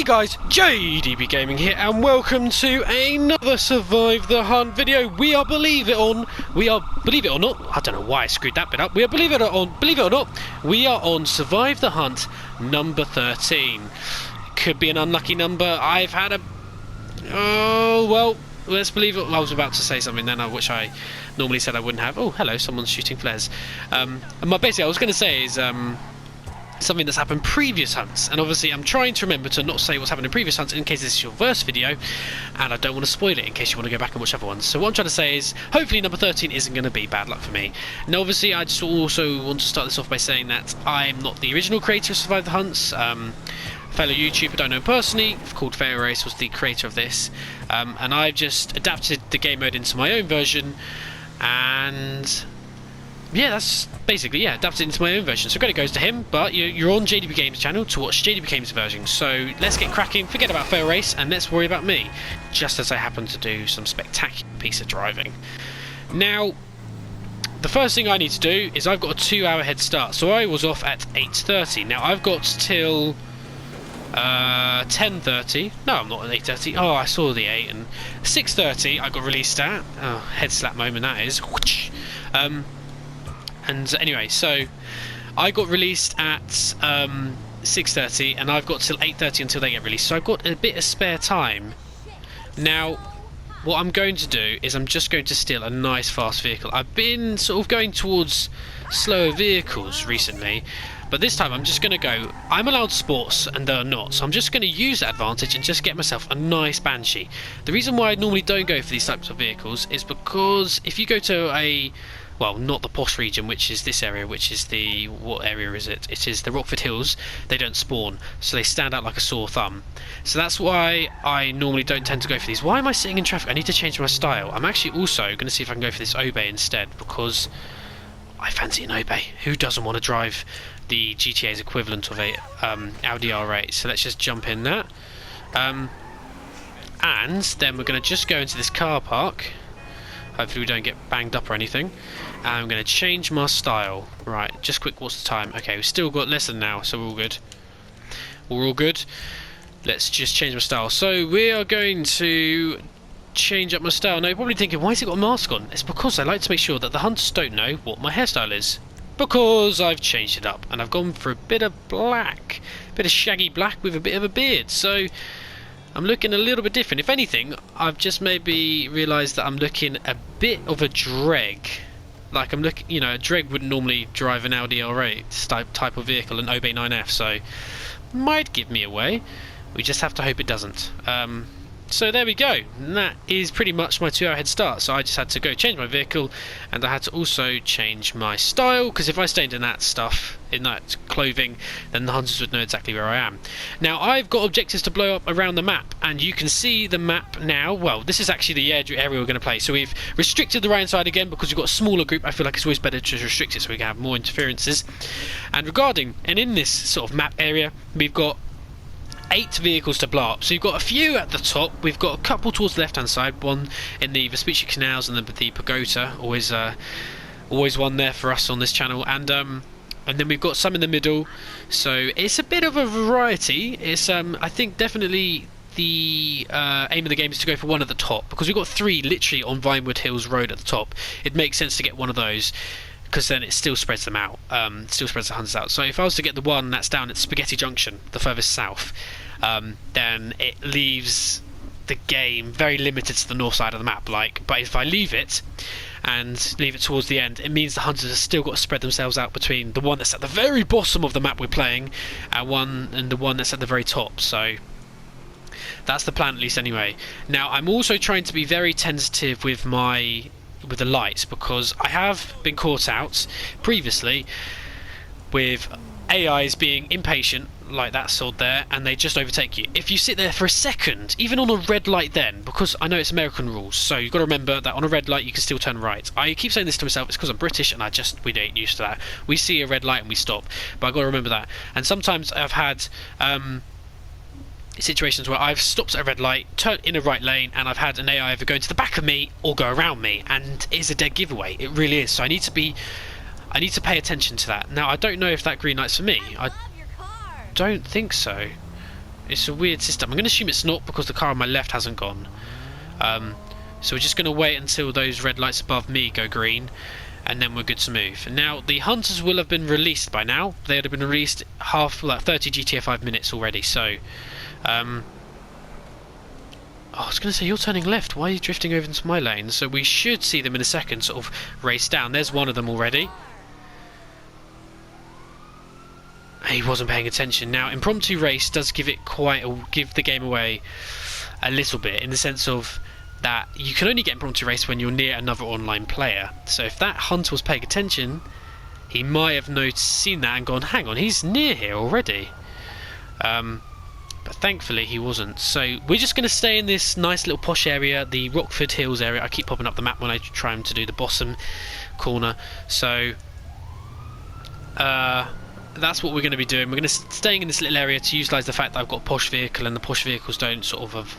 guys, JDB Gaming here, and welcome to another Survive the Hunt video. We are, believe it or not, I don't know why I screwed that bit up. Believe it or not, we are on Survive the Hunt number 13. Could be an unlucky number. I've had a... Oh, well, let's believe it. I was about to say something then, which I normally said I wouldn't have. Oh, hello, someone's shooting flares. Basically, I was going to say is... something that's happened previous hunts, and obviously I'm trying to remember to not say what's happened in previous hunts in case this is your first video, and I don't want to spoil it in case you want to go back and watch other ones. So what I'm trying to say is hopefully number 13 isn't going to be bad luck for me. Now obviously I just also want to start this off by saying that I'm not the original creator of Survive the Hunts. Fellow YouTuber, don't know personally, called FailRace, was the creator of this, and I've just adapted the game mode into my own version, and yeah, that's basically, adapted into my own version. So credit goes to him, but you're on JDB Games channel to watch JDB Games version. So let's get cracking, forget about FailRace, and let's worry about me. Just as I happen to do some spectacular piece of driving. Now, the first thing I need to do is I've got a 2-hour head start. So I was off at 8:30. Now I've got till 10:30. No, I'm not at 8:30. Oh, I saw the 8 and 6:30. I got released at. Oh, head slap moment that is. And anyway, so I got released at 6:30, and I've got till 8:30 until they get released. So I've got a bit of spare time. Now, what I'm going to do is I'm just going to steal a nice fast vehicle. I've been sort of going towards slower vehicles recently, but this time I'm just going to go... I'm allowed sports and they're not, so I'm just going to use that advantage and just get myself a nice Banshee. The reason why I normally don't go for these types of vehicles is because if you go to a... well, not the posh region, which is this area, which is the... what area is it? It is the Rockford Hills. They don't spawn, so they stand out like a sore thumb. So that's why I normally don't tend to go for these. Why am I sitting in traffic? I need to change my style. I'm actually also going to see if I can go for this Obey instead, because I fancy an Obey. Who doesn't want to drive the GTA's equivalent of a Audi R8? So let's just jump in that. And then we're going to just go into this car park. Hopefully we don't get banged up or anything. And I'm going to change my style. Right, just quick, what's the time? Okay, we've still got less than now, so we're all good. We're all good. Let's just change my style. So we are going to change up my style. Now you're probably thinking, why has he got a mask on? It's because I like to make sure that the hunters don't know what my hairstyle is. Because I've changed it up, and I've gone for a bit of black. A bit of shaggy black with a bit of a beard. So I'm looking a little bit different. If anything, I've just maybe realised that I'm looking a bit of a dreg. Like I'm looking, you know, a dreg wouldn't normally drive an Audi R8 type of vehicle, an Obey 9F, so might give me away. We just have to hope it doesn't. So there we go. And that is pretty much my 2-hour head start. So I just had to go change my vehicle, and I had to also change my style, because if I stayed in that stuff, in that clothing, then the hunters would know exactly where I am. Now I've got objectives to blow up around the map, and you can see the map now. Well, this is actually the area we're going to play. So we've restricted the right side again because we've got a smaller group. I feel like it's always better to restrict it so we can have more interferences. And in this sort of map area, we've got 8 vehicles to blow up. So you've got a few at the top, we've got a couple towards the left hand side, one in the Vespucci Canals and the Pagoda, always one there for us on this channel, and then we've got some in the middle. So it's a bit of a variety. It's I think definitely the aim of the game is to go for one at the top, because we've got 3 literally on Vinewood Hills Road at the top. It makes sense to get one of those, because then it still spreads them out, still spreads the hunters out. So if I was to get the one that's down at Spaghetti Junction, the furthest south, then it leaves the game very limited to the north side of the map. But if I leave it towards the end, it means the hunters have still got to spread themselves out between the one that's at the very bottom of the map we're playing, and the one that's at the very top. So that's the plan, at least anyway. Now I'm also trying to be very tentative with the lights, because I have been caught out previously with AIs being impatient like that sword there, and they just overtake you. If you sit there for a second, even on a red light then, because I know it's American rules, so you've got to remember that on a red light you can still turn right. I keep saying this to myself, it's because I'm British and we ain't used to that. We see a red light and we stop, but I've got to remember that. And sometimes I've had situations where I've stopped at a red light, turned in a right lane, and I've had an AI either go into the back of me or go around me, and it's a dead giveaway. It really is. So I need to pay attention to that. Now I don't know if that green light's for me. I don't think so. It's a weird system. I'm going to assume it's not because the car on my left hasn't gone. So we're just going to wait until those red lights above me go green, and then we're good to move. And now the hunters will have been released by now. They would have been released 30 GTA 5 minutes already. So, I was going to say, you're turning left. Why are you drifting over into my lane? So we should see them in a second sort of race down. There's one of them already. He wasn't paying attention. Now, impromptu race does give the game away a little bit, in the sense of that you can only get impromptu race when you're near another online player. So if that hunter was paying attention, he might have seen that and gone, hang on, he's near here already. But thankfully he wasn't. So we're just going to stay in this nice little posh area, the Rockford Hills area. I keep popping up the map when I try to do the bottom corner. So that's what we're going to be doing. We're going to staying in this little area to utilise the fact that I've got a posh vehicle, and the posh vehicles don't sort of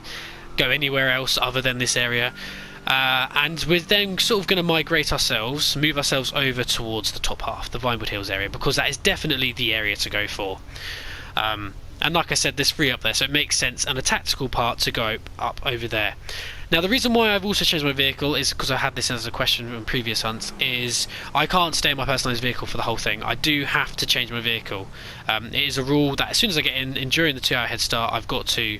go anywhere else other than this area. And we're then sort of going to move ourselves over towards the top half, the Vinewood Hills area, because that is definitely the area to go for. And like I said, there's free up there, so it makes sense, and a tactical part to go up over there. Now, the reason why I've also changed my vehicle is because I had this as a question in previous hunts, is I can't stay in my personalised vehicle for the whole thing. I do have to change my vehicle. It is a rule that as soon as I get in during the 2-hour head start, I've got to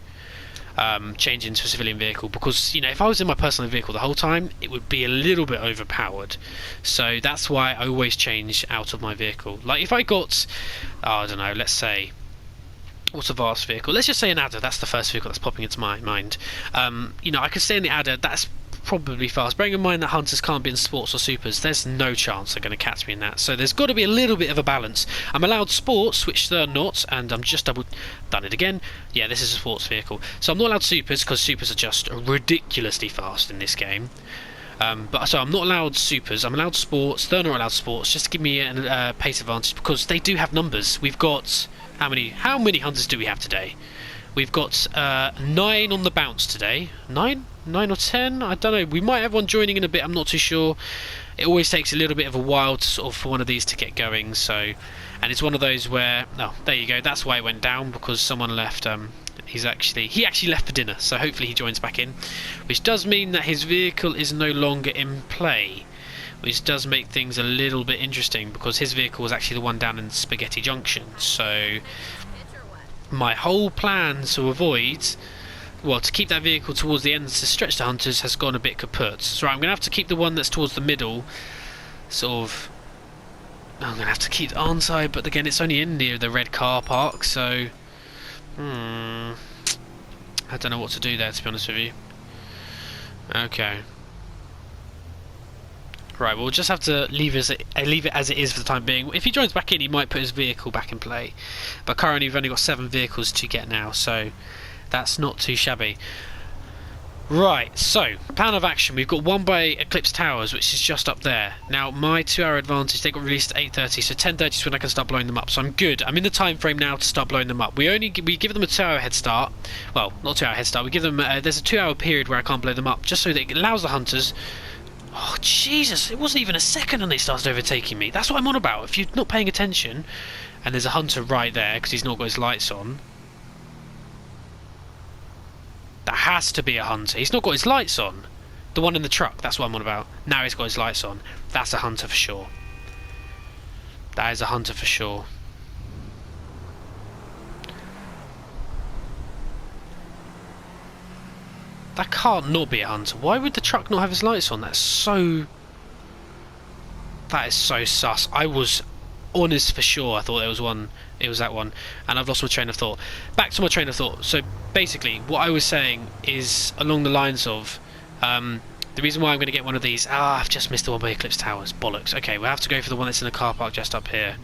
change into a civilian vehicle, because, you know, if I was in my personal vehicle the whole time, it would be a little bit overpowered. So that's why I always change out of my vehicle. Like if I got, I don't know, let's say, what's a vast vehicle? Let's just say an Adder. That's the first vehicle that's popping into my mind. You know, I could stay in the Adder. That's probably fast. Bearing in mind that hunters can't be in sports or supers, there's no chance they're going to catch me in that. So there's got to be a little bit of a balance. I'm allowed sports, which they're not, and I'm just done it again. Yeah, this is a sports vehicle. So I'm not allowed supers, because supers are just ridiculously fast in this game. So I'm not allowed supers. I'm allowed sports. They're not allowed sports, just to give me a pace advantage, because they do have numbers. We've got how many hunters do we have today? We've got 9 on the bounce today. 9 or 10? I don't know. We might have one joining in a bit. I'm not too sure. It always takes a little bit of a while to sort of for one of these to get going. So, and it's one of those where, oh, there you go. That's why it went down, because someone left. He actually left for dinner. So hopefully he joins back in, which does mean that his vehicle is no longer in play, which does make things a little bit interesting, because his vehicle was actually the one down in Spaghetti Junction. So my whole plan to keep that vehicle towards the end to stretch the hunters has gone a bit kaput. So I'm going to have to keep the one that's towards the middle, I'm going to have to keep it on side, but again, it's only in near the red car park, so I don't know what to do there, to be honest with you. Okay. Right, we'll just have to leave it as it is for the time being. If he joins back in, he might put his vehicle back in play. But currently we've only got 7 vehicles to get now, so that's not too shabby. Right, so, plan of action. We've got one by Eclipse Towers, which is just up there. Now, my 2-hour advantage, they got released at 8:30, so 10:30 is when I can start blowing them up. So I'm good. I'm in the time frame now to start blowing them up. We give them a 2-hour head start. Well, not 2-hour head start. We give them there's a 2-hour period where I can't blow them up, just so that it allows the hunters. Oh, Jesus, it wasn't even a second and they started overtaking me. That's what I'm on about. If you're not paying attention, and there's a hunter right there because he's not got his lights on. That has to be a hunter. He's not got his lights on. The one in the truck, that's what I'm on about. Now he's got his lights on. That's a hunter for sure. That is a hunter for sure. That can't not be a hunter. Why would the truck not have his lights on? That is so sus. I was honest for sure. I thought there was one. It was that one. And I've lost my train of thought. Back to my train of thought. So basically, what I was saying is along the lines of the reason why I'm going to get one of these. I've just missed the one by Eclipse Towers. Bollocks. Okay, we'll have to go for the one that's in the car park just up here.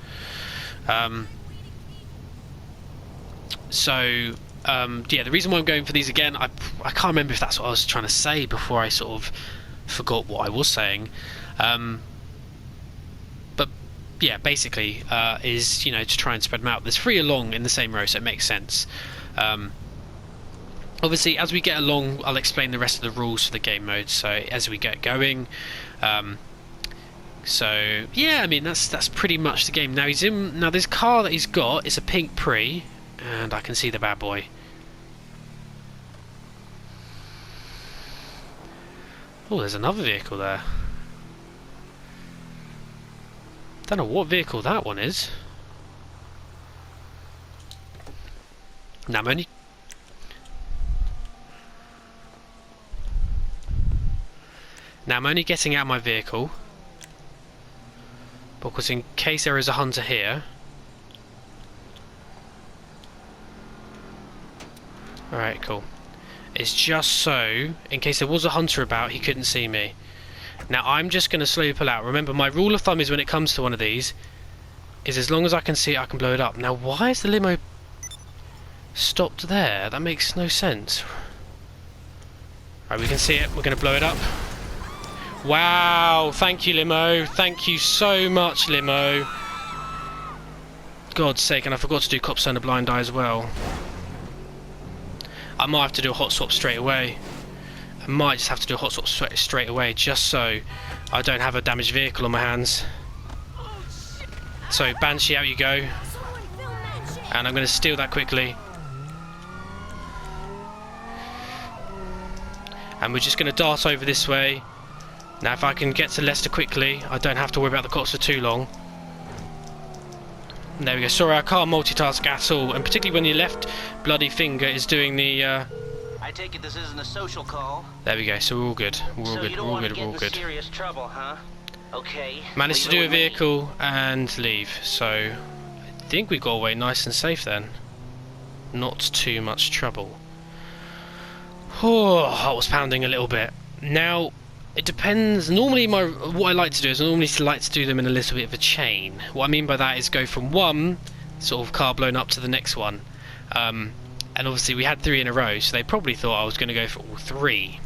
Yeah, the reason why I'm going for these again, I can't remember if that's what I was trying to say before I sort of forgot what I was saying. But yeah, basically, is, you know, to try and spread them out. There's 3 along in the same row, so it makes sense. Obviously, as we get along, I'll explain the rest of the rules for the game mode. So as we get going, so yeah, I mean that's pretty much the game. Now this car that he's got is a pink Pre. And I can see the bad boy. Oh, there's another vehicle there. Don't know what vehicle that one is. Now I'm only... getting out of my vehicle, because in case there is a hunter here. Alright, cool. It's just so, in case there was a hunter about, he couldn't see me. Now I'm just going to slowly pull out. Remember, my rule of thumb is when it comes to one of these, is as long as I can see it, I can blow it up. Now why is the limo stopped there? That makes no sense. Right, we can see it. We're going to blow it up. Wow, thank you, limo. Thank you so much, limo. God's sake, and I forgot to do Cops Turn a Blind Eye as well. I might have to do a hot swap straight away. I might just have to do a hot swap straight away, just so I don't have a damaged vehicle on my hands. So, Banshee, out you go. And I'm going to steal that quickly. And we're just going to dart over this way. Now if I can get to Leicester quickly, I don't have to worry about the cops for too long. And there we go. Sorry, I can't multitask at all, and particularly when your left bloody finger is doing the... I take it this isn't a social call. There we go, so we're all good. We're all good, we're all good, we're all good. Serious trouble, huh? Okay. Managed to do a vehicle and leave, so I think we got away nice and safe then. Not too much trouble. Oh, heart was pounding a little bit. Now, it depends. Normally, what I like to do is I normally like to do them in a little bit of a chain. What I mean by that is go from one sort of car blown up to the next one. And obviously we had 3 in a row, so they probably thought I was going to go for all 3.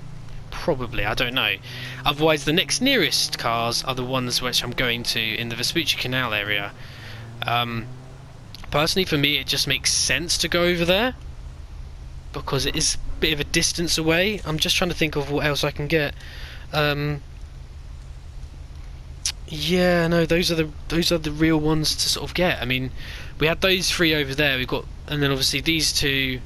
Probably, I don't know. Otherwise, the next nearest cars are the ones which I'm going to in the Vespucci Canal area. Personally, for me, it just makes sense to go over there, because it is a bit of a distance away. I'm just trying to think of what else I can get. Yeah, no, those are the real ones to sort of get. I mean, we had those 3 over there. We've got, and then obviously these 2.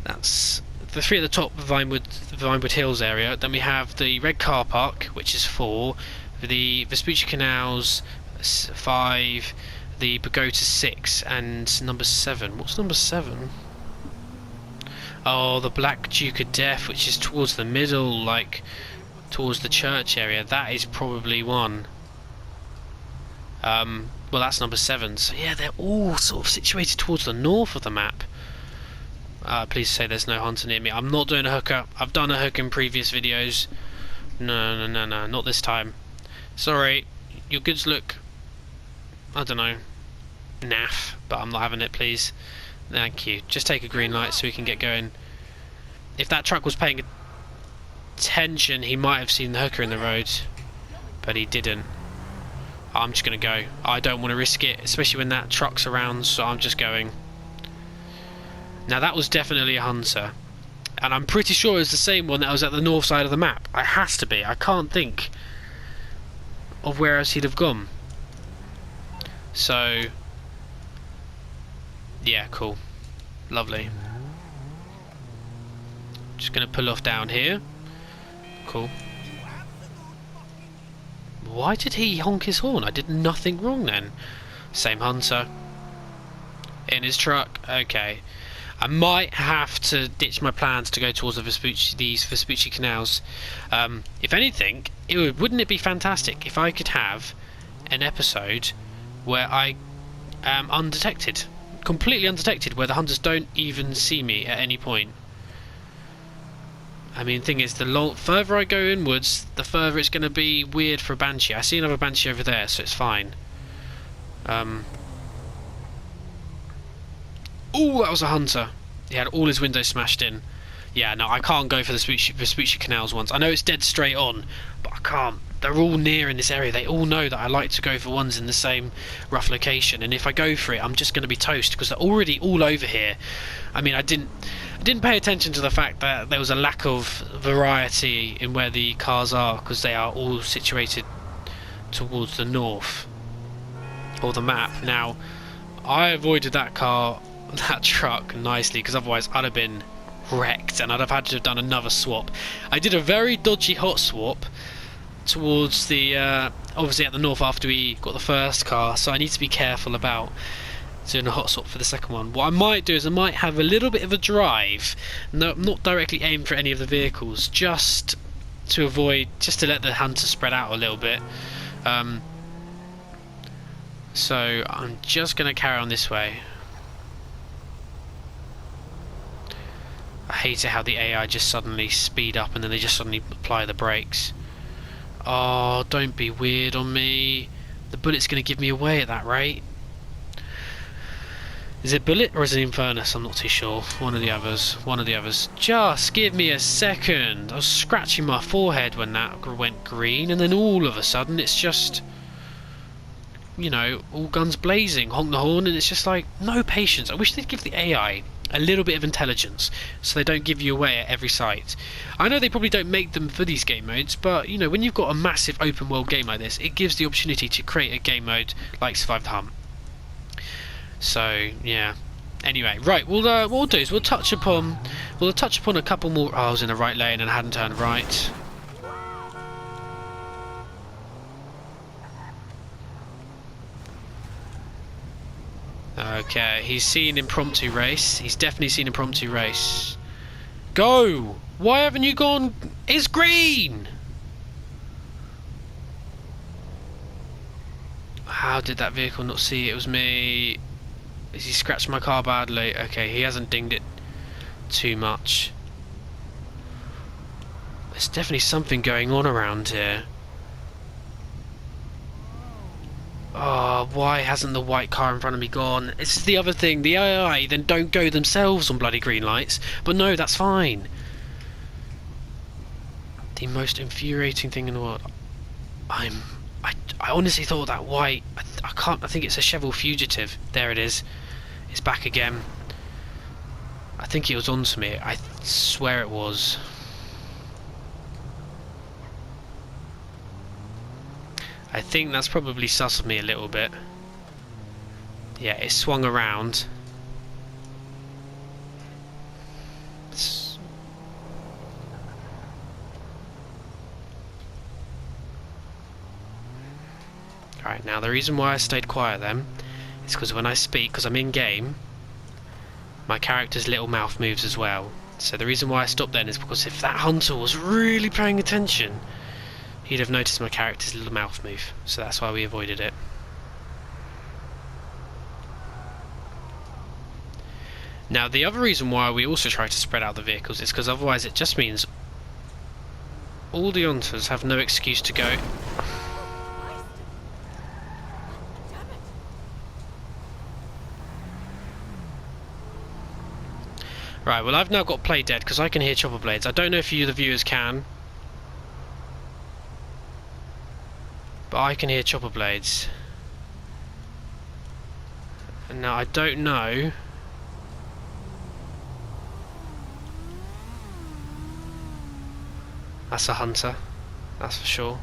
That's the 3 at the top, Vinewood Hills area. Then we have the red car park, which is 4. The Vespucci Canals 5. The Bogota 6, and number 7. What's number 7? Oh, the Black Duke of Death, which is towards the middle, like towards the church area. That is probably one. Well, that's number 7. So yeah, they're all sort of situated towards the north of the map. Please say there's no hunter near me. I'm not doing a hooker. I've done a hook in previous videos. No, not this time. Sorry, your goods look, I don't know, naff, but I'm not having it, please. Thank you. Just take a green light so we can get going. If that truck was paying attention, he might have seen the hooker in the road, but he didn't. I'm just going to go. I don't want to risk it, especially when that truck's around, so I'm just going. Now that was definitely a hunter, and I'm pretty sure it's the same one that was at the north side of the map. It has to be. I can't think of where else he'd have gone. So yeah, cool, lovely. Just gonna pull off down here. Cool. Why did he honk his horn? I did nothing wrong then. Same hunter in his truck. Okay, I might have to ditch my plans to go towards these Vespucci Canals. If anything, wouldn't it be fantastic if I could have an episode where I am undetected, completely undetected, where the hunters don't even see me at any point. I mean, the thing is, the further I go inwards, the further it's going to be weird for a Banshee. I see another Banshee over there, so it's fine. Oh, that was a hunter. He had all his windows smashed in. Yeah, no, I can't go for the Vespucci Canals ones. I know it's dead straight on, but I can't. They're all near in this area. They all know that I like to go for ones in the same rough location, and if I go for it, I'm just going to be toast because they're already all over here. I mean, I didn't pay attention to the fact that there was a lack of variety in where the cars are, because they are all situated towards the north of the map. Now, I avoided that truck nicely, because otherwise I'd have been wrecked, and I'd have had to have done another swap. I did a very dodgy hot swap towards the obviously at the north after we got the first car, so I need to be careful about doing a hot swap for the second one. What I might do is I might have a little bit of a drive, not directly aimed for any of the vehicles, just to avoid, just to let the hunter spread out a little bit. So I'm just going to carry on this way. I hate it how the AI just suddenly speed up and then they just suddenly apply the brakes. Oh, don't be weird on me. The bullet's going to give me away at that rate. Is it bullet or is it Infernus? I'm not too sure. One of the others. One of the others. Just give me a second. I was scratching my forehead when that went green, and then all of a sudden it's just, you know, all guns blazing, honk the horn, and it's just like, no patience. I wish they'd give the AI a little bit of intelligence so they don't give you away at every site. I know they probably don't make them for these game modes, but you know, when you've got a massive open world game like this, it gives the opportunity to create a game mode like Survive the Hunt. So yeah. Anyway, right. What we'll do is we'll touch upon a couple more. Oh, I was in the right lane and I hadn't turned right. Okay, he's seen impromptu race. He's definitely seen impromptu race. Go! Why haven't you gone? It's green! How did that vehicle not see it was me? Has he scratched my car badly? Okay, he hasn't dinged it too much. There's definitely something going on around here. Oh, why hasn't the white car in front of me gone? This is the other thing. The AI then don't go themselves on bloody green lights. But no, that's fine. The most infuriating thing in the world. I honestly thought that white. I think it's a Chevrolet Fugitive. There it is. It's back again. I think it was onto me. I swear it was. I think that's probably sus of me a little bit. Yeah, it swung around. Alright, now the reason why I stayed quiet then is because when I speak, because I'm in game, my character's little mouth moves as well. So the reason why I stopped then is because if that hunter was really paying attention, he'd have noticed my character's little mouth move. So that's why we avoided it. Now the other reason why we also try to spread out the vehicles is because otherwise it just means all the hunters have no excuse to go. Right, well I've now got play dead because I can hear chopper blades. I don't know if you the viewers can, but I can hear chopper blades. And now I don't know. That's a hunter, that's for sure.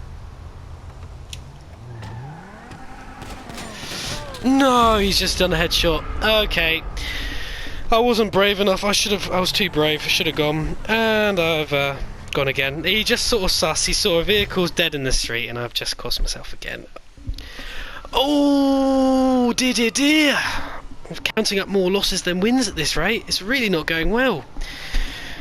No, he's just done a headshot. Okay. I wasn't brave enough. I was too brave. I should have gone, and I've gone again. He just sort of sus. He saw a vehicle's dead in the street, and I've just cost myself again. Oh dear. I'm counting up more losses than wins at this rate. It's really not going well.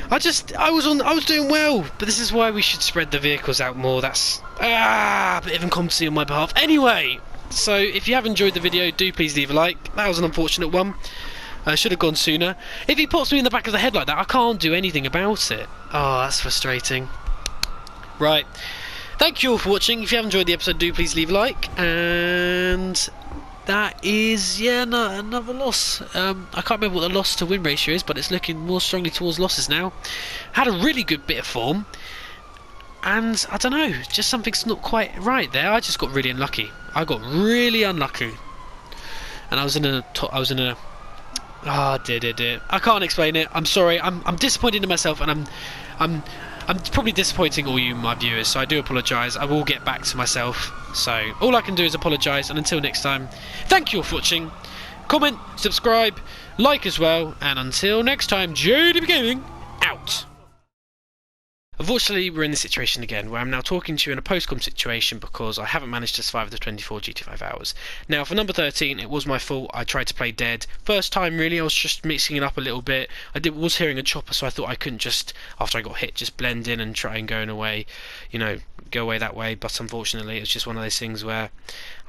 I was doing well, but this is why we should spread the vehicles out more. That's a bit of incompetency on my behalf. Anyway, so if you have enjoyed the video, do please leave a like. That was an unfortunate one. I should have gone sooner. If he pops me in the back of the head like that, I can't do anything about it. Oh, that's frustrating. Right. Thank you all for watching. If you have enjoyed the episode, do please leave a like. And that is, yeah, no, another loss. I can't remember what the loss to win ratio is, but it's looking more strongly towards losses now. Had a really good bit of form. And, I don't know, just something's not quite right there. I just got really unlucky. I got really unlucky. And I was in a dear. I can't explain it. I'm sorry. I'm disappointed in myself, and I'm probably disappointing all you, my viewers. So I do apologise. I will get back to myself. So all I can do is apologise. And until next time, thank you all for watching. Comment, subscribe, like as well. And until next time, JDB Gaming out. Unfortunately, we're in this situation again, where I'm now talking to you in a post-com situation because I haven't managed to survive the 24 GT5 hours. Now, for number 13, it was my fault. I tried to play dead. First time, really, I was just mixing it up a little bit. Was hearing a chopper, so I thought I couldn't just, after I got hit, just blend in and try and go away that way. But unfortunately, it's just one of those things where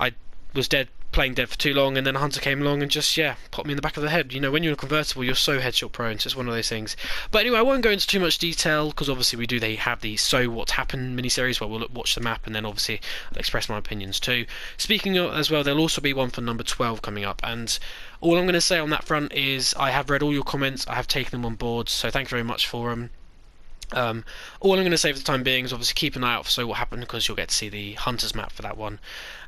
I was playing dead for too long, and then a hunter came along and just popped me in the back of the head. When you're in a convertible, you're so headshot prone, so it's one of those things. But anyway, I won't go into too much detail because obviously they have the So What Happened miniseries where we'll watch the map and then obviously I'll express my opinions too. Speaking of as well, there'll also be one for number 12 coming up, and all I'm going to say on that front is I have read all your comments, I have taken them on board, so thank you very much for them. All I'm going to say for the time being is obviously keep an eye out for So What Happened, because you'll get to see the Hunters map for that one,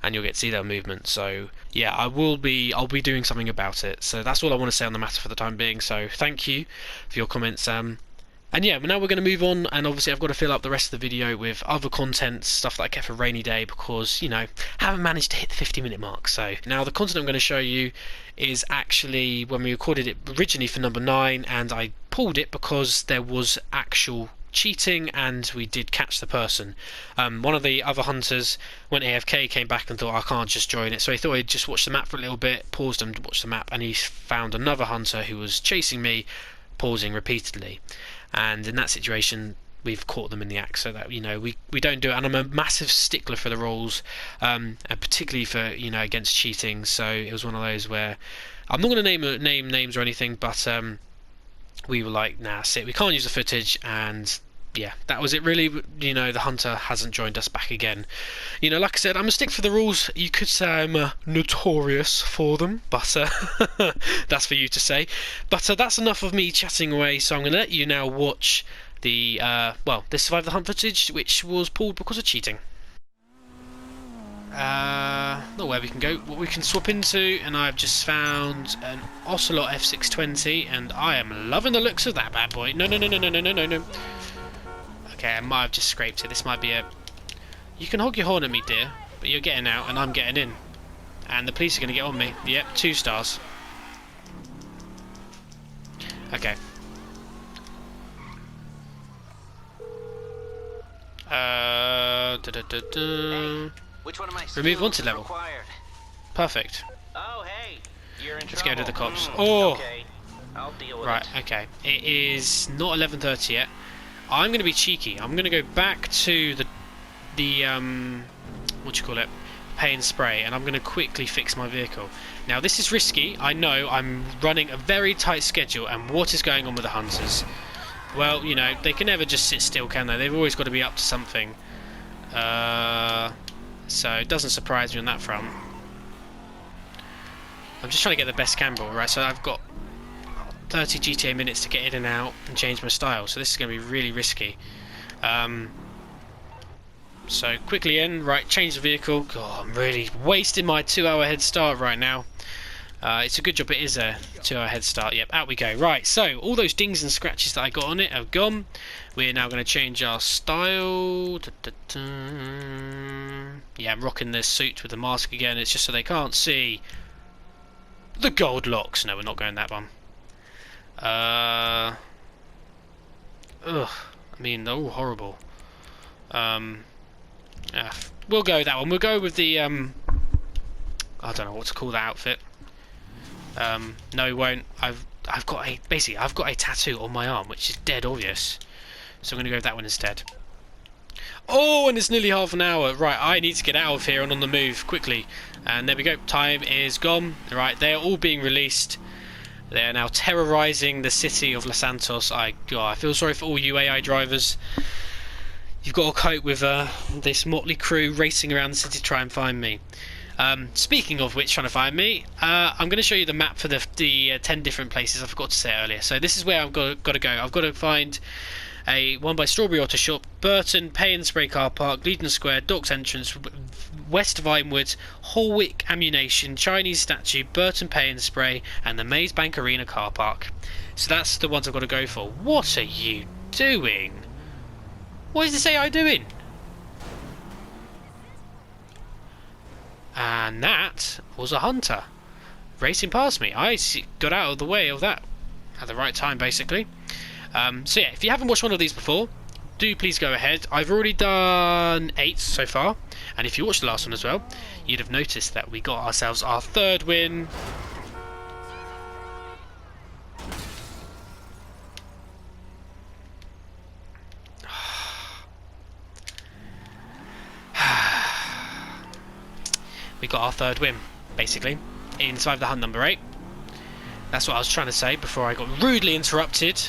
and you'll get to see their movement. So yeah, I'll be doing something about it. So that's all I want to say on the matter for the time being. So thank you for your comments. And yeah, now we're going to move on, and obviously I've got to fill up the rest of the video with other content, stuff that I kept for a rainy day, because haven't managed to hit the 50-minute mark. So now the content I'm going to show you is actually when we recorded it originally for number 9, and I pulled it because there was actual cheating and we did catch the person. One of the other hunters went AFK, came back and thought I can't just join it, so he thought he'd just watch the map for a little bit, paused and watched the map, and he found another hunter who was chasing me, pausing repeatedly. And in that situation, we've caught them in the act, so that we don't do it. And I'm a massive stickler for the rules, and particularly for against cheating. So it was one of those where I'm not going to name names or anything, but we were like, nah, that's it. We can't use the footage, and yeah, that was it really. The hunter hasn't joined us back again. Like I said, I'm a stick for the rules. You could say I'm notorious for them, but that's for you to say. But that's enough of me chatting away, so I'm going to let you now watch the Survive the Hunt footage, which was pulled because of cheating. Not where we can go, what we can swap into, and I've just found an Ocelot F620, and I am loving the looks of that bad boy. No. Okay, I might have just scraped it. This might be a... You can hog your horn at me, dear, but you're getting out and I'm getting in. And the police are going to get on me. Yep, 2 stars. Okay. Hey, which one of my remove wanted level. Required? Perfect. Oh, hey, you're in Let's trouble. go to the cops. Oh! Okay, I'll deal with Right, it. okay. It is not 11:30 yet. I'm going to be cheeky. I'm going to go back to the pay and spray, and I'm going to quickly fix my vehicle. Now this is risky. I know I'm running a very tight schedule, and what is going on with the hunters? Well, they can never just sit still, can they? They've always got to be up to something. So it doesn't surprise me on that front. I'm just trying to get the best camera, right? So I've got 30 GTA minutes to get in and out and change my style, so this is going to be really risky. So quickly in, right, change the vehicle. God, I'm really wasting my 2-hour head start right now. It's a good job it is a 2-hour head start. Yep, out we go. Right, so all those dings and scratches that I got on it have gone. We're now going to change our style. Yeah, I'm rocking this suit with the mask again. It's just so they can't see the gold locks. No, we're not going that one. Ugh. I mean, they're all horrible. We'll go that one. We'll go with the I don't know what to call that outfit. No, we won't. I've got a tattoo on my arm, which is dead obvious. So I'm going to go with that one instead. Oh, and it's nearly half an hour. Right, I need to get out of here and on the move quickly. And there we go. Time is gone. Right, they are all being released. They are now terrorising the city of Los Santos. I feel sorry for all you AI drivers. You've got to cope with this motley crew racing around the city to try and find me. Speaking of which, trying to find me, I'm going to show you the map for the 10 different places I forgot to say earlier. So this is where I've got to go. I've got to find one by Strawberry Auto Shop, Burton Pay and Spray Car Park, Legion Square, Docks Entrance, West Vinewood, Holwick Ammunition, Chinese Statue, Burton Pay and Spray, and the Maze Bank Arena Car Park. So that's the ones I've got to go for. What are you doing? What does it say I'm doing? And that was a hunter racing past me. I got out of the way of that at the right time, basically. So yeah, if you haven't watched one of these before, do please go ahead. I've already done 8 so far, and if you watched the last one as well, you'd have noticed that we got ourselves our 3rd win. We got our 3rd win, basically, in Survive the Hunt number 8. That's what I was trying to say before I got rudely interrupted.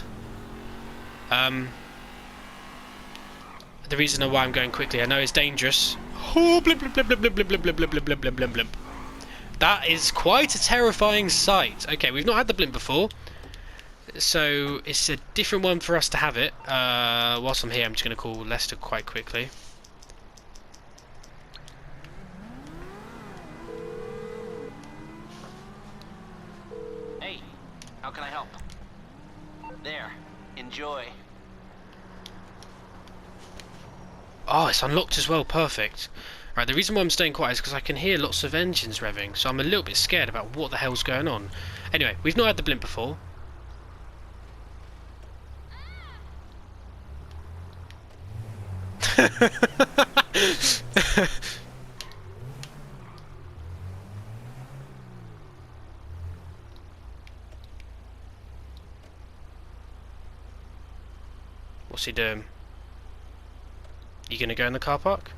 The reason why I'm going quickly, I know it's dangerous. Oh, blimp, blimp, blimp, blimp, blimp, blimp, blimp, blimp, blimp, blimp, blimp, blimp. That is quite a terrifying sight. Okay, we've not had the blimp before, so it's a different one for us to have it. Whilst I'm here, I'm just going to call Lester quite quickly. Hey, how can I help? There, enjoy. Oh, it's unlocked as well, perfect. Right, the reason why I'm staying quiet is because I can hear lots of engines revving, so I'm a little bit scared about what the hell's going on. Anyway, we've not had the blimp before. What's he doing? You gonna go in the car park?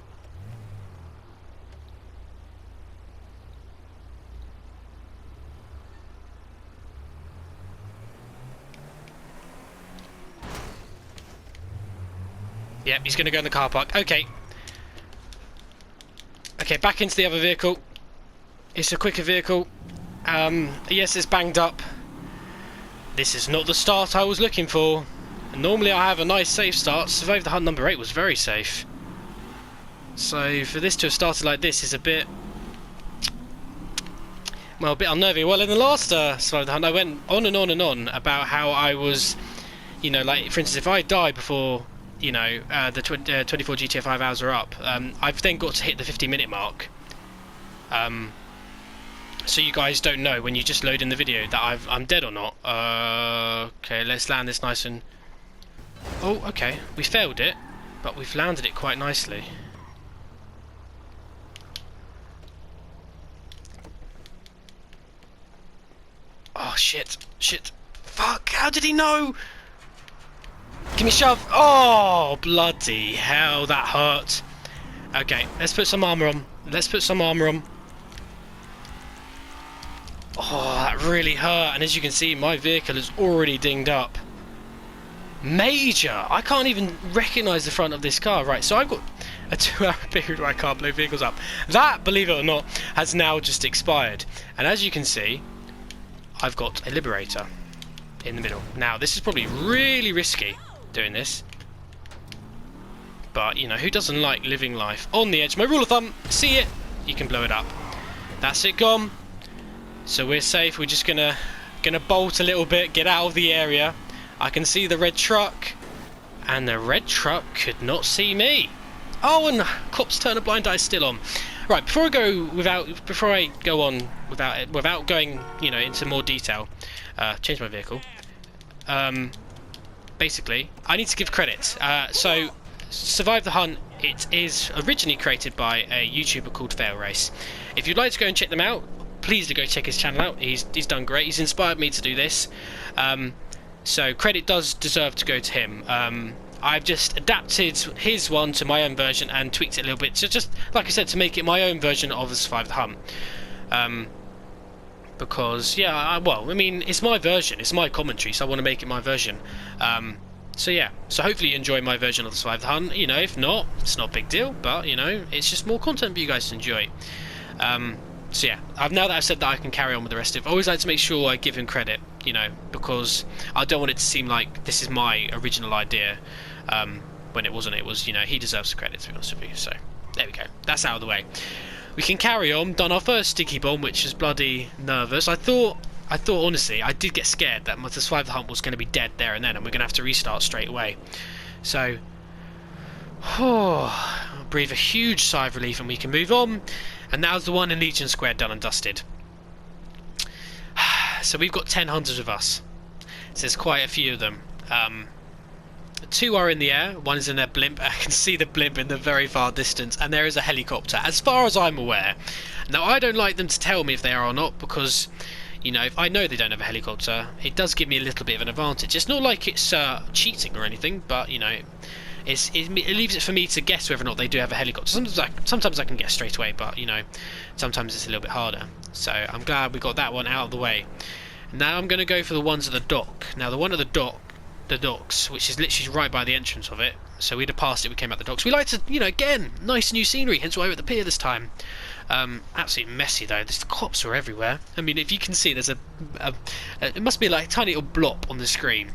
Yep, he's gonna go in the car park. Okay. Okay, back into the other vehicle. It's a quicker vehicle. Yes, it's banged up. This is not the start I was looking for. Normally I have a nice safe start. Survive the Hunt number 8 was very safe. So for this to have started like this is a bit... well, a bit unnerving. Well, in the last Survive the Hunt I went on and on and on about how I was, you know, like for instance if I die before, you know, the 24 GTA 5 hours are up, I've then got to hit the 50-minute mark. So you guys don't know when you just load in the video that I'm dead or not. Okay, let's land this nice and... oh, okay. We failed it, but we've landed it quite nicely. Oh, shit. Shit. Fuck, how did he know? Give me a shove. Oh, bloody hell, that hurt. Okay, let's put some armour on. Let's put some armour on. Oh, that really hurt. And as you can see, my vehicle is already dinged up. Major! I can't even recognise the front of this car. Right, so I've got a 2-hour period where I can't blow vehicles up. That, believe it or not, has now just expired. And as you can see, I've got a Liberator in the middle. Now, this is probably really risky, doing this. But, you know, who doesn't like living life on the edge? My rule of thumb, see it, you can blow it up. That's it gone. So we're safe. We're just gonna bolt a little bit, get out of the area. I can see the red truck, and the red truck could not see me. Oh, and cops turn a blind eye still on. Right, before I go on without going, you know, into more detail, change my vehicle. Basically, I need to give credit. So, Survive the Hunt, it is originally created by a YouTuber called Fail Race. If you'd like to go and check them out, please do go check his channel out. He's done great. He's inspired me to do this. So credit does deserve to go to him. I've just adapted his one to my own version and tweaked it a little bit. So just, like I said, to make it my own version of the Survive the Hunt. Because, yeah, well, I mean, it's my version. It's my commentary, so I want to make it my version. So yeah, so hopefully you enjoy my version of the Survive the Hunt. You know, if not, it's not a big deal. But, you know, it's just more content for you guys to enjoy. So yeah, now that I've said that, I can carry on with the rest of it. I always like to make sure I give him credit, you know, because I don't want it to seem like this is my original idea, when it wasn't. It was, you know, he deserves the credit, to be honest with you. So there we go, that's out of the way. We can carry on. Done our first sticky bomb, which is bloody nervous. I thought honestly, I did get scared that the Survive the Hunt was going to be dead there and then, and we're going to have to restart straight away. So, breathe a huge sigh of relief, and we can move on. And now's the one in Legion Square done and dusted. So we've got 10 hunters with us. So there's quite a few of them. Two are in the air, one is in a blimp. I can see the blimp in the very far distance, and there is a helicopter, as far as I'm aware. Now, I don't like them to tell me if they are or not, because, you know, if I know they don't have a helicopter, it does give me a little bit of an advantage. It's not like it's cheating or anything, but, you know, it leaves it for me to guess whether or not they do have a helicopter. Sometimes I can guess straight away, but, you know, sometimes it's a little bit harder. So I'm glad we got that one out of the way. Now I'm going to go for the ones at the dock. Now, the one at the docks, which is literally right by the entrance of it. So we'd have passed it, we came out the docks. We like to, you know, again, nice new scenery, hence why we're at the pier this time. Absolutely messy though, the cops are everywhere. I mean, if you can see, there's it must be like a tiny little blop on the screen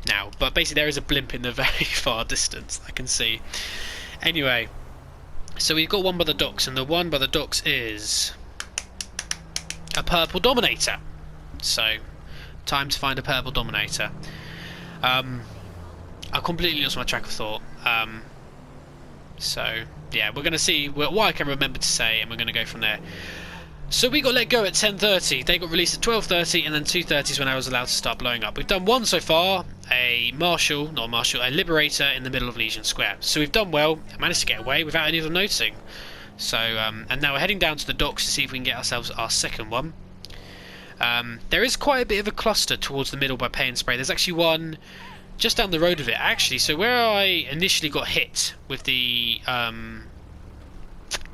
now, but basically there is a blimp in the very far distance, I can see. Anyway, so we've got one by the docks, and the one by the docks is a purple Dominator. So, time to find a purple Dominator. I completely lost my track of thought. So, yeah, we're going to see what I can remember to say, and we're going to go from there. So we got let go at 10:30. They got released at 12:30, and then 2:30 is when I was allowed to start blowing up. We've done one so far, a Liberator in the middle of Legion Square. So we've done well. I managed to get away without any of them noticing. So, and now we're heading down to the docks to see if we can get ourselves our second one. There is quite a bit of a cluster towards the middle by Pay and Spray. There's actually one just down the road of it, actually. So where I initially got hit with the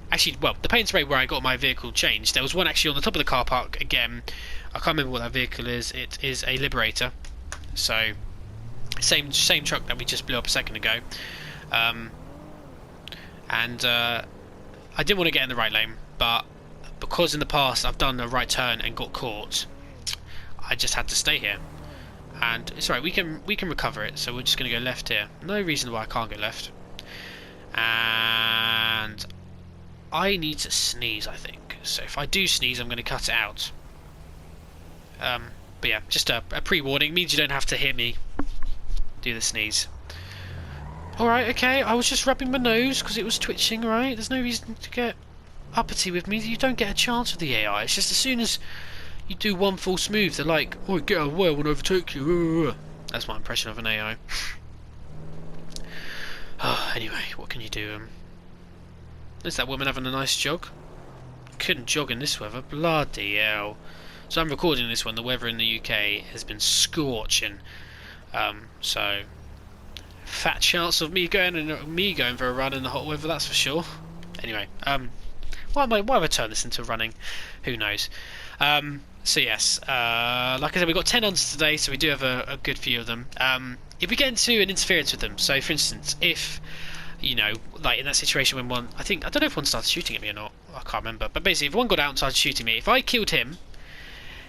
the Pay and Spray where I got my vehicle changed, there was one actually on the top of the car park again. I can't remember what that vehicle is. It is a Liberator. So same truck that we just blew up a second ago. I didn't want to get in the right lane, but because in the past I've done a right turn and got caught, I just had to stay here. And it's alright, we can recover it, so we're just going to go left here. No reason why I can't go left. And I need to sneeze, I think. So if I do sneeze, I'm going to cut it out. But yeah, just a pre-warning. Means you don't have to hear me do the sneeze. Alright, okay, I was just rubbing my nose because it was twitching, right? There's no reason to get uppity with me. You don't get a chance with the AI. It's just as soon as you do one false move, they're like, oh, get out of the way, I want to overtake you. That's my impression of an AI. Anyway, what can you do? Is that woman having a nice jog? Couldn't jog in this weather. Bloody hell. So I'm recording this one. The weather in the UK has been scorching. So fat chance of me going for a run in the hot weather, that's for sure. Anyway, why have I turned this into running? Who knows? So yes, like I said, we've got 10 hunters today, so we do have a good few of them. If we get into an interference with them, so for instance, if, you know, like in that situation when I don't know if one started shooting at me or not, I can't remember, but basically if one got out and started shooting me, if I killed him,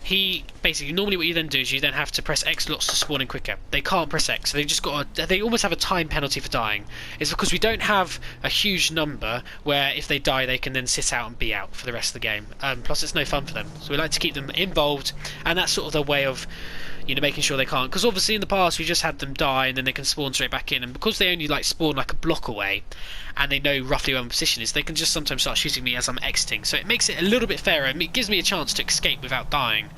he basically, normally what you then do is you then have to press X lots to spawn in quicker. They can't press X, so they almost have a time penalty for dying. It's because we don't have a huge number where if they die they can then sit out and be out for the rest of the game. Plus it's no fun for them, so we like to keep them involved, and that's sort of their way of, you know, making sure they can't, because obviously in the past we just had them die and then they can spawn straight back in, and because they only like spawn like a block away and they know roughly where my position is, they can just sometimes start shooting me as I'm exiting, so it makes it a little bit fairer and it gives me a chance to escape without dying.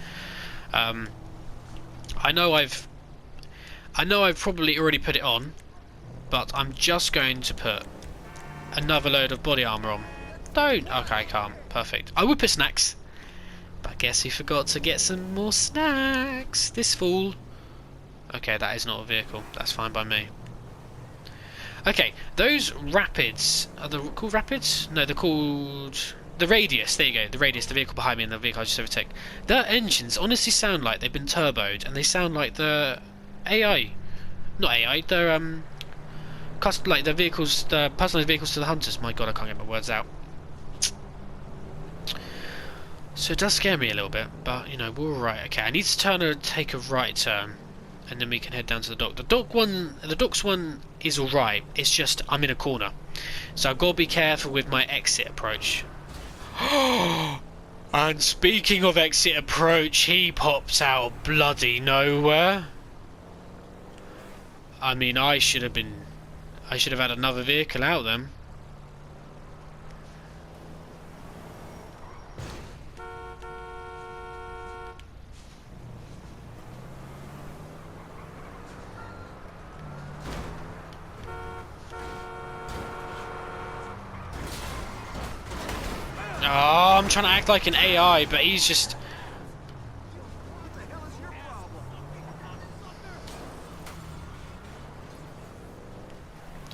I know I've probably already put it on, but I'm just going to put another load of body armor on. Okay, I can't. Perfect. I would put snacks, but I guess he forgot to get some more snacks. This fool. Okay, that is not a vehicle. That's fine by me. Okay, those rapids, are they called rapids? No, they're called the Radius. There you go, the Radius, the vehicle behind me and the vehicle I just overtook. Their engines honestly sound like they've been turboed, and they sound like the AI, not AI, they're like the vehicles, the personalised vehicles to the hunters. My god, I can't get my words out. So it does scare me a little bit, but you know, we're alright. Okay, I need to take a right turn, and then we can head down to the dock. The docks one is alright, it's just I'm in a corner, so I've got to be careful with my exit approach. And speaking of exit approach, he pops out bloody nowhere. I mean, I should have had another vehicle out then. Oh, I'm trying to act like an AI, but he's just...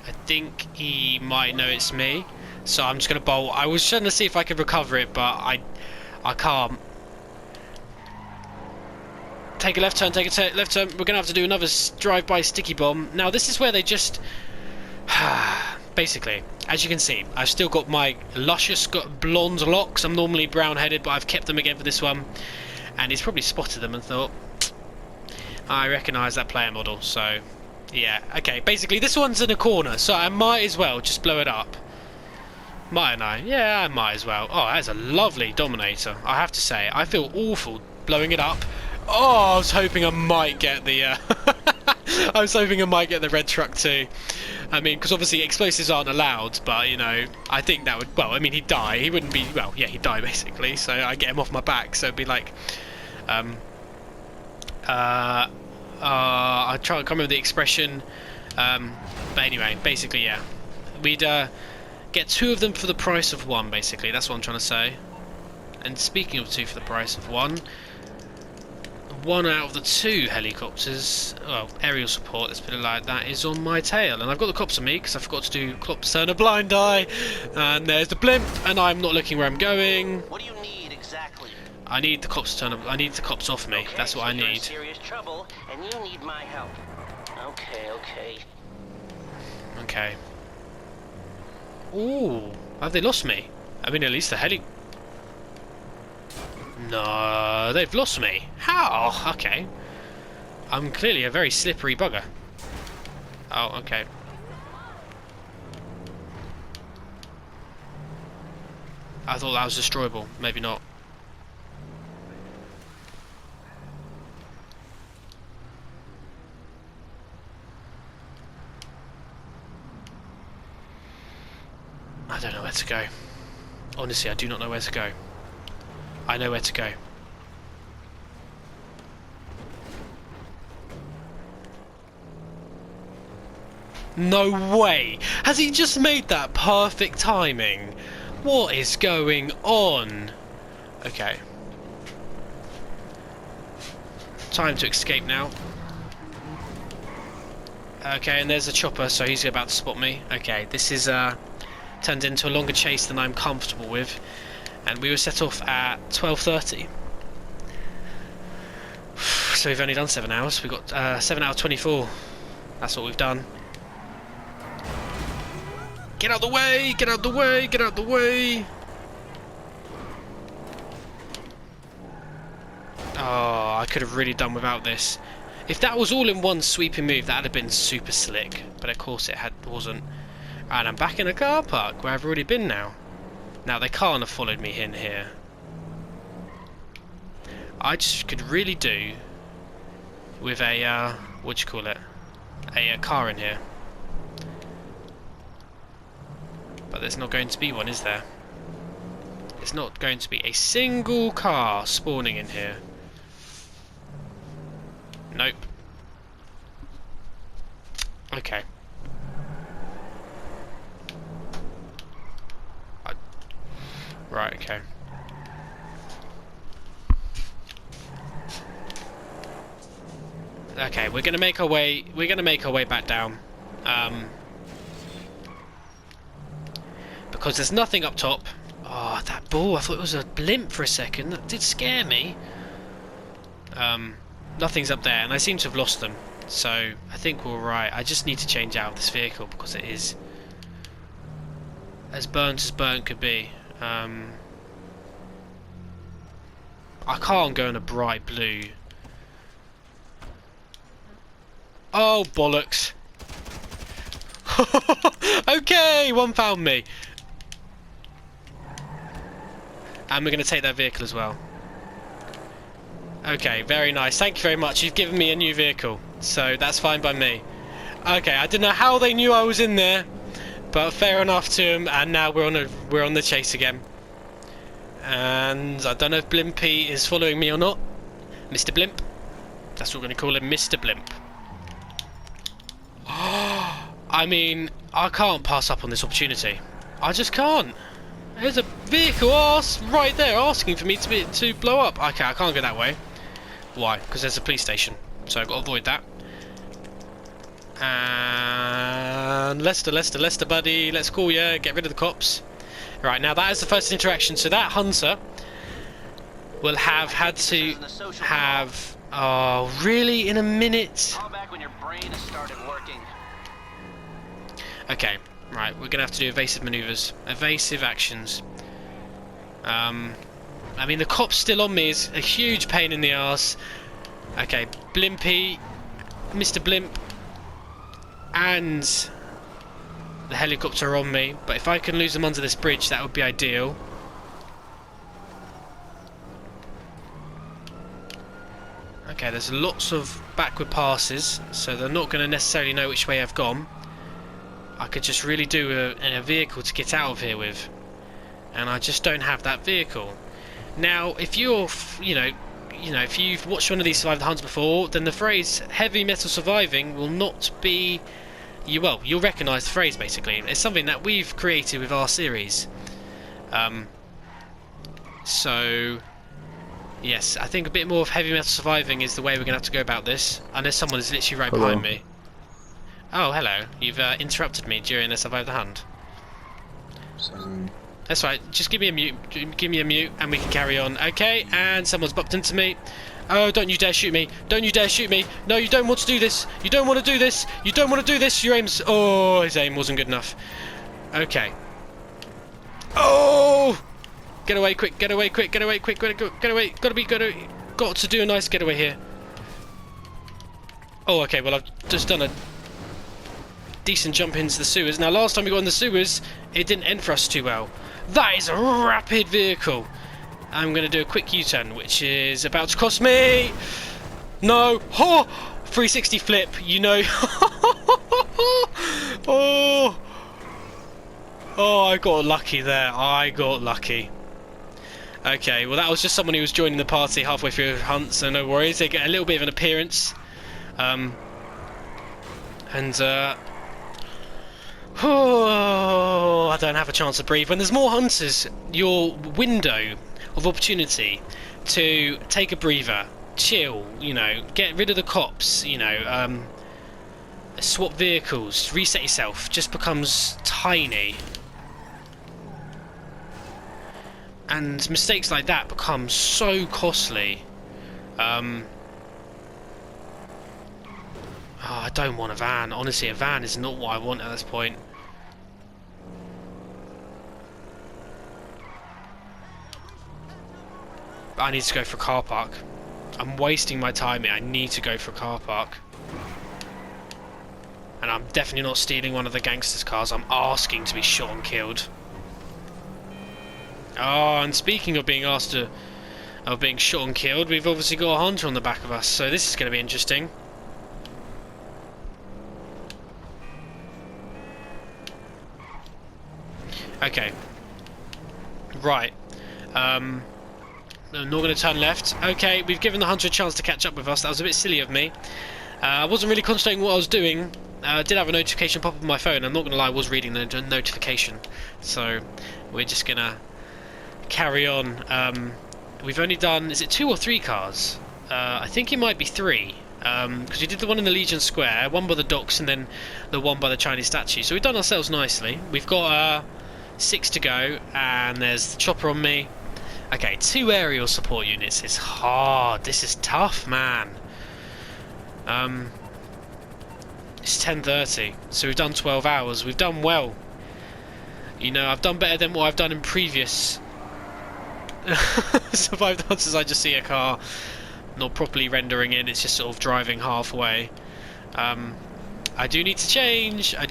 I think he might know it's me, so I'm just going to bolt. I was trying to see if I could recover it, but I can't. Take a left turn, take a left turn. We're going to have to do another drive-by sticky bomb. Now, this is where they just... Basically, as you can see, I've still got my luscious blonde locks. I'm normally brown-headed, but I've kept them again for this one. And he's probably spotted them and thought, I recognise that player model, so... Yeah, okay, basically this one's in a corner, so I might as well just blow it up. Mightn't I? Yeah, I might as well. Oh, that's a lovely Dominator, I have to say. I feel awful blowing it up. Oh, I was hoping I might get the... I was hoping I might get the red truck too. I mean, because obviously explosives aren't allowed, but, you know, I think that would... Well, I mean, he'd die. He wouldn't be... Well, yeah, he'd die, basically, so I get him off my back, so it'd be like... I can't remember the expression, but anyway, basically, yeah, we'd get 2 of them for the price of 1. Basically, that's what I'm trying to say. And speaking of 2 for the price of 1, 1 out of the 2 helicopters, well, aerial support, let's put it like that, is on my tail, and I've got the cops on me because I forgot to do cops turn a blind eye, and there's the blimp, and I'm not looking where I'm going. What do you need exactly? I need the cops to turn. I need the cops off me. Okay, that's what so I you're in need. serious trouble, and you need my help. Okay, okay. Okay. Ooh, have they lost me? I mean, at least the heli... No, they've lost me. How? Okay. I'm clearly a very slippery bugger. Oh, okay. I thought that was destroyable. Maybe not. I don't know where to go. Honestly, I do not know where to go. I know where to go. No way! Has he just made that perfect timing? What is going on? Okay. Time to escape now. Okay, and there's a chopper, so he's about to spot me. Okay, this is turned into a longer chase than I'm comfortable with, and we were set off at 12:30. So we've only done 7 hours. We've got 7 out of 24. That's what we've done. Get out the way! Get out the way! Get out the way! Oh, I could have really done without this. If that was all in one sweeping move, that would have been super slick. But of course it wasn't. And I'm back in a car park where I've already been now. Now they can't have followed me in here. I just could really do with a what do you call it? A car in here. But there's not going to be one, is there? There's not going to be a single car spawning in here. Nope. Okay. Right, okay. Okay, we're gonna make our way back down. Because there's nothing up top. Oh, that ball, I thought it was a blimp for a second. That did scare me. Nothing's up there, and I seem to have lost them. So, I think we're alright. I just need to change out this vehicle because it is as burnt could be. I can't go in a bright blue. Oh, bollocks. Okay, one found me. And we're going to take that vehicle as well. Okay, very nice. Thank you very much. You've given me a new vehicle. So that's fine by me. Okay, I don't know how they knew I was in there. But fair enough to them. And now we're on the chase again. And I don't know if Blimpy is following me or not. Mr. Blimp. That's what we're going to call him, Mr. Blimp. I mean, I can't pass up on this opportunity. I just can't. There's a vehicle right there asking for me to blow up. Okay, I can't go that way. Why? Because there's a police station. So I've got to avoid that. And Lester, buddy. Let's call you. Get rid of the cops. Right, now that is the first interaction. So that hunter will have had to have... Oh, really? In a minute? Call back when your brain has started working. Okay, right. We're going to have to do evasive manoeuvres. Evasive actions. I mean, the cop's still on me is a huge pain in the arse. Okay, Blimpy, Mr. Blimp, and the helicopter are on me. But if I can lose them under this bridge, that would be ideal. Okay, there's lots of backward passes, so they're not going to necessarily know which way I've gone. I could just really do a vehicle to get out of here with, and I just don't have that vehicle. Now, if you're, if you've watched one of these Survive the Hunt before, then the phrase "heavy metal surviving" will not be, you'll recognise the phrase. Basically, it's something that we've created with our series. So, yes, I think a bit more of heavy metal surviving is the way we're going to have to go about this. Unless someone is literally right behind me. Oh, hello. You've interrupted me during the Survive the Hunt. That's right. Just give me a mute. Give me a mute, and we can carry on. Okay. And someone's bumped into me. Oh, don't you dare shoot me! Don't you dare shoot me! No, you don't want to do this. You don't want to do this. You don't want to do this. Your aim's... Oh, his aim wasn't good enough. Okay. Oh! Get away quick! Get away quick! Get away quick! Get away! Got to do a nice getaway here. Oh, okay. Well, I've just done a decent jump into the sewers. Now, last time we got in the sewers, it didn't end for us too well. That is a rapid vehicle. I'm going to do a quick U-turn, which is about to cost me... No! Oh! 360 flip, you know. Oh! Oh, I got lucky there. I got lucky. Okay, well that was just someone who was joining the party halfway through the hunt, so no worries. They get a little bit of an appearance. Oh, I don't have a chance to breathe. When there's more hunters, your window of opportunity to take a breather, chill, get rid of the cops, swap vehicles, reset yourself, just becomes tiny. And mistakes like that become so costly. Oh, I don't want a van. Honestly, a van is not what I want at this point. I need to go for a car park. I'm wasting my time here. I need to go for a car park. And I'm definitely not stealing one of the gangsters' cars. I'm asking to be shot and killed. Oh, and speaking of being being shot and killed, we've obviously got a hunter on the back of us, so this is going to be interesting. Okay. Right. I'm not going to turn left. Okay, we've given the hunter a chance to catch up with us. That was a bit silly of me. I wasn't really concentrating on what I was doing. I did have a notification pop up on my phone. I'm not going to lie, I was reading the notification. So, we're just going to carry on. We've only done... Is it 2 or 3 cars? I think it might be 3. Because we did the one in the Legion Square, one by the docks, and then the one by the Chinese statue. So we've done ourselves nicely. We've got 6 to go, and there's the chopper on me. Okay, 2 aerial support units is hard. This is tough, man. It's 10:30, so we've done 12 hours. We've done well. I've done better than what I've done in previous Survive the Hunters. I just see a car not properly rendering in, it's just sort of driving halfway. I do need to change, and I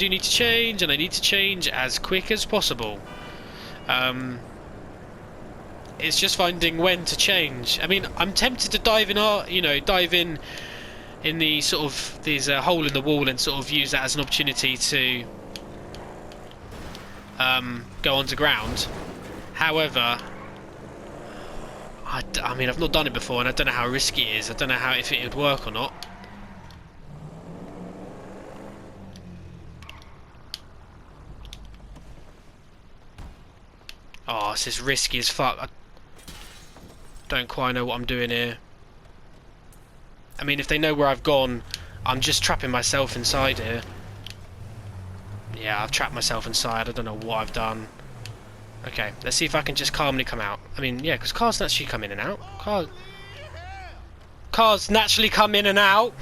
need to change as quick as possible. It's just finding when to change. I mean, I'm tempted to dive in the sort of these hole in the wall and sort of use that as an opportunity to go underground. However, I mean, I've not done it before, and I don't know how risky it is. I don't know if it would work or not. Oh, this is risky as fuck. I don't quite know what I'm doing here. I mean, if they know where I've gone, I'm just trapping myself inside here. Yeah, I've trapped myself inside. I don't know what I've done. Okay, let's see if I can just calmly come out. I mean, yeah, because cars naturally come in and out. Cars naturally come in and out.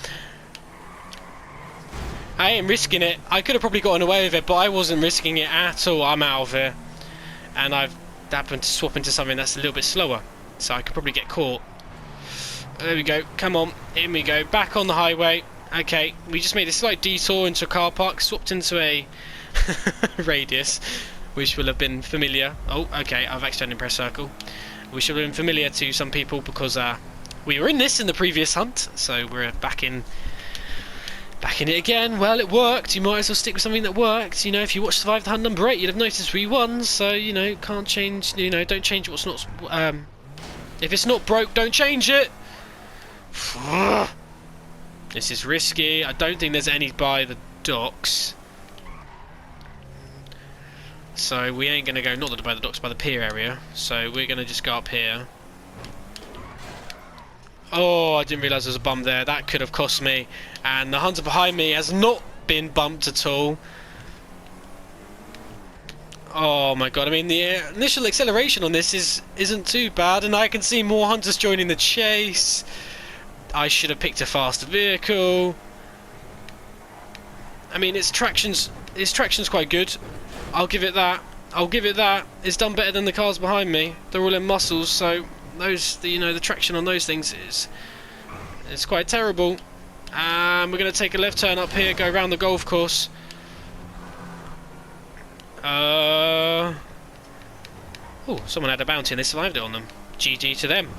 I ain't risking it. I could have probably gotten away with it, but I wasn't risking it at all. I'm out of here. And I've happened to swap into something that's a little bit slower. So I could probably get caught. There we go. Come on. In we go. Back on the highway. Okay, we just made a slight detour into a car park. Swapped into a radius, which will have been familiar. Oh, okay. I've accidentally pressed circle. Which will have been familiar to some people because we were in this in the previous hunt. So we're back in it again. Well, it worked. You might as well stick with something that worked. You know, if you watched Survive the Hunt number 8, you'd have noticed we won. So, you know, can't change. You know, don't change what's not. If it's not broke, don't change it. This is risky. I don't think there's any by the docks. So we ain't going to go, not by the docks, by the pier area. So we're going to just go up here. Oh, I didn't realise there was a bump there. That could have cost me. And the hunter behind me has not been bumped at all. Oh my god, I mean the initial acceleration on this isn't too bad, and I can see more hunters joining the chase. I should have picked a faster vehicle. I mean its traction's quite good. I'll give it that. I'll give it that. It's done better than the cars behind me. They're all in muscles, so the traction on those things is quite terrible. And we're going to take a left turn up here, go around the golf course. Oh, someone had a bounty and they survived it on them. GG to them.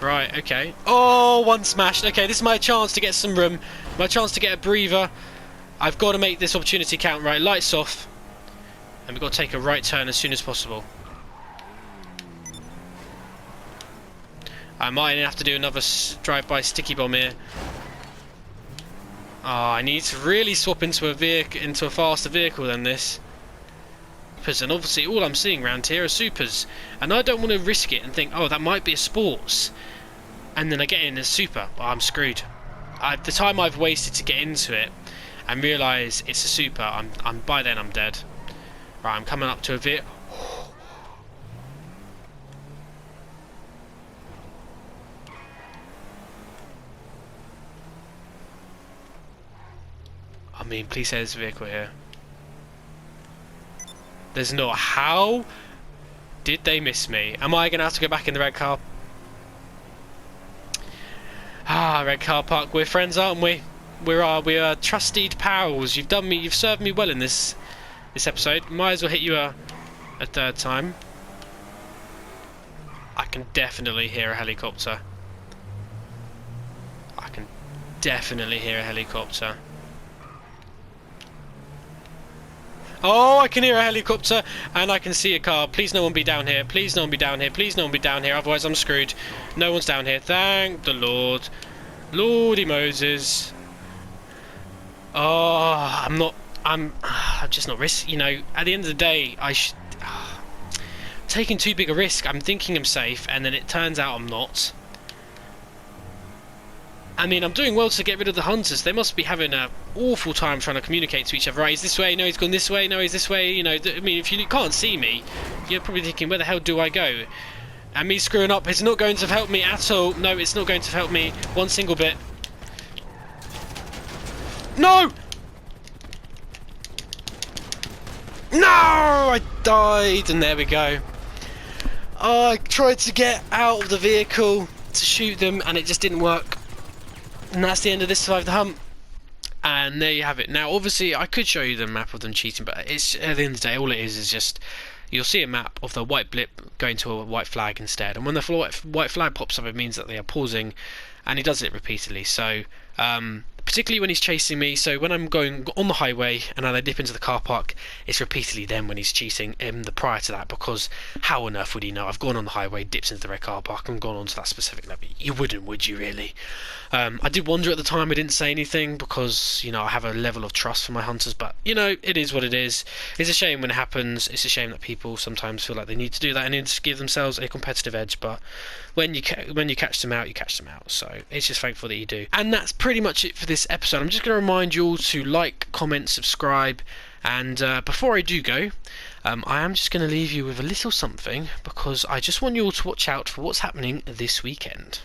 Right, okay. Oh, one smashed. Okay, this is my chance to get some room. My chance to get a breather. I've got to make this opportunity count. Right, lights off. And we've got to take a right turn as soon as possible. I might have to do another drive-by sticky bomb here. Oh, I need to really swap into a faster vehicle than this. And obviously all I'm seeing around here are supers, and I don't want to risk it and think, oh, that might be a sports, and then I get in a super. Well, I'm screwed. The time I've wasted to get into it and realise it's a super, by then I'm dead. Right, I'm coming up to a bit. I mean, please say there's a vehicle here. There's not. How did they miss me? Am I going to have to go back in the red car? Ah, red car park. We're friends, aren't we? We are trusted pals. You've served me well in this episode. Might as well hit you a third time. I can definitely hear a helicopter. I can definitely hear a helicopter. Oh, I can hear a helicopter, and I can see a car. Please no one be down here. Please no one be down here. Please no one be down here, otherwise I'm screwed. No one's down here. Thank the Lord. Lordy Moses. Oh, I'm just not risking. You know, at the end of the day, taking too big a risk. I'm thinking I'm safe, and then it turns out I'm not. I mean, I'm doing well to get rid of the hunters. They must be having an awful time trying to communicate to each other. Right, he's this way. No, he's gone this way. No, he's this way. You know, I mean, if you can't see me, you're probably thinking, where the hell do I go? And me screwing up is not going to help me at all. No, it's not going to help me one single bit. No! No! I died, and there we go. Oh, I tried to get out of the vehicle to shoot them, and it just didn't work. And that's the end of this Survive the Hunt. And there you have it. Now, obviously, I could show you the map of them cheating, but it's at the end of the day, all it is just you'll see a map of the white blip going to a white flag instead. And when the white flag pops up, it means that they are pausing, and he does it repeatedly. So Particularly when he's chasing me. So when I'm going on the highway and I dip into the car park, it's repeatedly then when he's cheating the prior to that, because how on earth would he know? I've gone on the highway, dipped into the red car park, and gone on to that specific level. You wouldn't, would you really? I did wonder at the time. I didn't say anything because, you know, I have a level of trust for my hunters, but, you know, it is what it is. It's a shame when it happens. It's a shame that people sometimes feel like they need to do that and need to give themselves a competitive edge, but when you catch them out, you catch them out. So it's just thankful that you do. And that's pretty much it for this episode. I'm just going to remind you all to like, comment, subscribe, and before I do go, I am just going to leave you with a little something, because I just want you all to watch out for what's happening this weekend.